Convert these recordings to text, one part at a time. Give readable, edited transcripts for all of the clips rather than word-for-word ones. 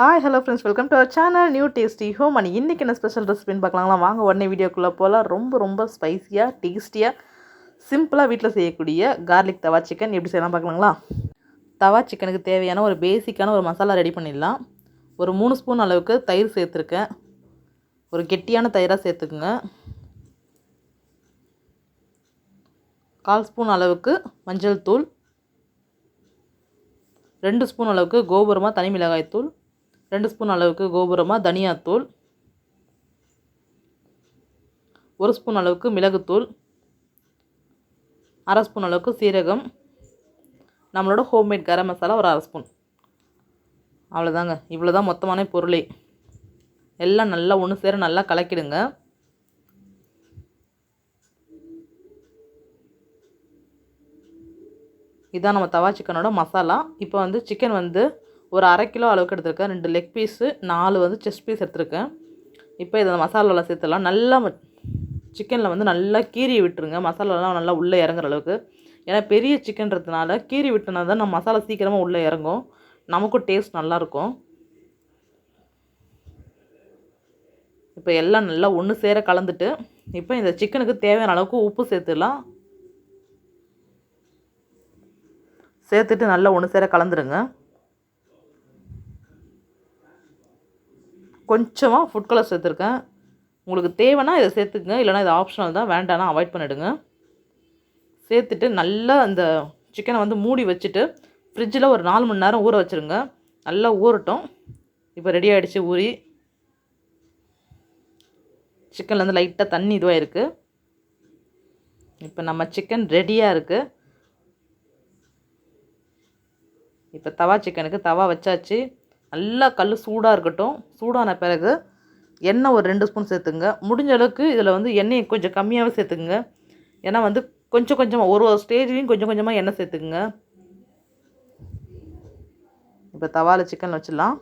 Hi hello friends, welcome to our channel new tasty home. And இன்றைக்கி என்ன special ரெசிபின்னு பார்க்கலாங்களா? வாங்க உடனே வீடியோக்குள்ளே போகலாம். ரொம்ப ஸ்பைஸியாக டேஸ்டியாக சிம்பிளாக வீட்டில் செய்யக்கூடிய கார்லிக் தவா சிக்கன் எப்படி செய்யலாம் பார்க்கலாங்களா? தவா சிக்கனுக்கு தேவையான ஒரு பேசிக்கான ஒரு மசாலா ரெடி பண்ணிடலாம். ஒரு 3 ஸ்பூன் அளவுக்கு தயிர் சேர்த்துருக்கேன். ஒரு கெட்டியான தயிராக சேர்த்துக்குங்க. 1/4 ஸ்பூன் அளவுக்கு மஞ்சள் தூள், 2 ஸ்பூன் அளவுக்கு கோபுரமாக தனி மிளகாய் தூள், 2 ஸ்பூன் அளவுக்கு கோபுரமாக தனியாத்தூள், 1 ஸ்பூன் அளவுக்கு மிளகுத்தூள், 1/2 ஸ்பூன் அளவுக்கு சீரகம், நம்மளோட ஹோம்மேட் கரம் மசாலா ஒரு 1/2 ஸ்பூன். அவ்வளோதாங்க. இவ்வளோ தான் மொத்தமான பொருளே. எல்லாம் நல்லா ஒன்று சேர நல்லா கலக்கிடுங்க. இதுதான் நம்ம தவா சிக்கனோட மசாலா. இப்போ வந்து சிக்கன் வந்து ஒரு 1/2 கிலோ அளவுக்கு எடுத்துருக்கேன். 2 லெக் பீஸு, 4 வந்து செஸ்ட் பீஸ் எடுத்துருக்கேன். இப்போ இதை மசாலாவில் சேர்த்துடலாம். நல்லா சிக்கனில் வந்து நல்லா கீறி விட்டுருங்க. மசாலாலாம் நல்லா உள்ளே இறங்குற அளவுக்கு. ஏன்னா பெரிய சிக்கன்றதுனால கீறி விட்டுனா தான் நம்ம மசாலா சீக்கிரமாக உள்ளே இறங்கும், நமக்கும் டேஸ்ட் நல்லாயிருக்கும். இப்போ எல்லாம் நல்லா ஒன்று சேர கலந்துட்டு இப்போ இந்த சிக்கனுக்கு தேவையான அளவுக்கு உப்பு சேர்த்துடலாம். சேர்த்துட்டு நல்லா ஒன்று சேர கலந்துருங்க. கொஞ்சமாக ஃபுட் கலர் சேர்த்துருக்கேன். உங்களுக்கு தேவைன்னா இதை சேர்த்துக்குங்க, இல்லைனா இது ஆப்ஷனல் தான், வேண்டானா அவாய்ட் பண்ணிவிடுங்க. சேர்த்துட்டு நல்லா அந்த சிக்கனை வந்து மூடி வச்சுட்டு ஃப்ரிட்ஜில் ஒரு 4 மணி நேரம் ஊற வச்சுருங்க. நல்லா ஊறட்டும். இப்போ ரெடி ஆகிடுச்சு ஊறி. சிக்கன்லேருந்து லைட்டாக தண்ணி இதுவாக இருக்குது. இப்போ நம்ம சிக்கன் ரெடியாக இருக்குது. இப்போ தவா சிக்கனுக்கு தவா வச்சாச்சு. நல்லா கல் சூடாக இருக்கட்டும். சூடான பிறகு எண்ணெய் ஒரு 2 ஸ்பூன் சேர்த்துங்க. முடிஞ்ச அளவுக்கு இதில் வந்து எண்ணெயை கொஞ்சம் கம்மியாகவே சேர்த்துக்குங்க. ஏன்னா வந்து கொஞ்சம் கொஞ்சமாக ஒரு ஸ்டேஜ்லேயும் கொஞ்சம் கொஞ்சமாக எண்ணெய் சேர்த்துக்குங்க. இப்போ தவாவில் சிக்கன் வச்சிடலாம்.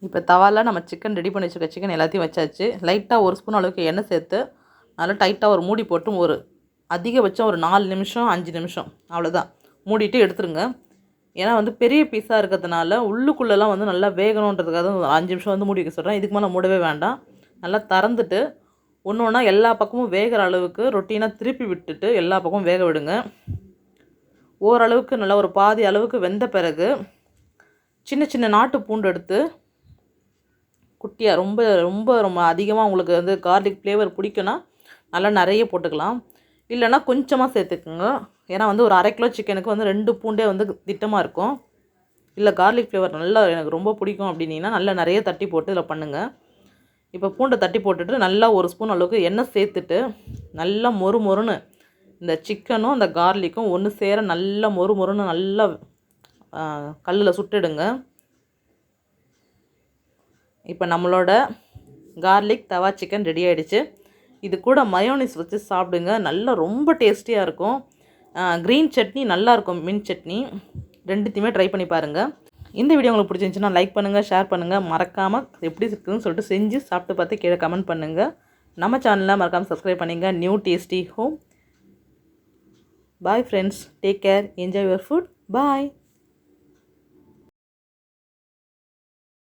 இப்போ தவாவில் நம்ம சிக்கன் ரெடி பண்ணி வச்சுருக்க சிக்கன் எல்லாத்தையும் வச்சாச்சு. லைட்டாக 1 ஸ்பூன் அளவுக்கு எண்ணெய் சேர்த்து நல்லா டைட்டாக ஒரு மூடி போட்டு ஒரு அதிகபட்சம் ஒரு 4 நிமிஷம் 5 நிமிஷம் அவ்வளோதான் மூடிட்டு எடுத்துருங்க. ஏன்னா வந்து பெரிய பீஸாக இருக்கிறதுனால உள்ளுக்குள்ளெல்லாம் வந்து நல்லா வேகணுன்றதுக்காக ஒரு 5 நிமிஷம் வந்து மூடி வைக்க சொல்கிறேன். இதுக்கு மேலே மூடவே வேண்டாம். நல்லா திறந்துட்டு ஒன்று ஒன்றா எல்லா பக்கமும் வேகிற அளவுக்கு ரொட்டீனாக திருப்பி விட்டுட்டு எல்லா பக்கமும் வேக விடுங்க. ஓரளவுக்கு நல்லா ஒரு பாதி அளவுக்கு வெந்த பிறகு சின்ன சின்ன நாட்டு பூண்டு எடுத்து குட்டியாக ரொம்ப ரொம்ப ரொம்ப அதிகமாக உங்களுக்கு வந்து கார்லிக் ஃப்ளேவர் பிடிக்குன்னா நல்லா நிறைய போட்டுக்கலாம், இல்லைனா கொஞ்சமாக சேர்த்துக்குங்க. ஏன்னா வந்து ஒரு 1/2 கிலோ சிக்கனுக்கு வந்து 2 பூண்டே வந்து திட்டமாக இருக்கும். இல்லை கார்லிக் ஃப்ளேவர் நல்லா எனக்கு ரொம்ப பிடிக்கும் அப்படின்னா நல்லா நிறைய தட்டி போட்டு இதில் பண்ணுங்கள். இப்போ பூண்டை தட்டி போட்டுட்டு நல்லா 1 ஸ்பூன் அளவுக்கு எண்ணெய் சேர்த்துட்டு நல்லா மொறுன்னு இந்த சிக்கனும் அந்த கார்லிக்கும் ஒன்று சேர நல்லா மொறுன்னு நல்லா கல்லில் சுட்டுடுங்க. இப்போ நம்மளோட கார்லிக் தவா சிக்கன் ரெடி ஆகிடுச்சு. இது கூட மயோனிஸ் வச்சு சாப்பிடுங்க, நல்லா ரொம்ப டேஸ்டியாக இருக்கும். க்ரீன் சட்னி நல்லாயிருக்கும், மின் சட்னி, ரெண்டுத்தையுமே ட்ரை பண்ணி பாருங்கள். இந்த வீடியோ உங்களுக்கு பிடிச்சிருந்துச்சுன்னா லைக் பண்ணுங்கள், ஷேர் பண்ணுங்கள். மறக்காமல் எப்படி இருக்குதுன்னு சொல்லிட்டு செஞ்சு சாப்பிட்டு பார்த்து கீழே கமெண்ட் பண்ணுங்கள். நம்ம சேனலில் மறக்காமல் சப்ஸ்கிரைப் பண்ணுங்கள். New tasty home. Bye friends, take care, enjoy your food. Bye.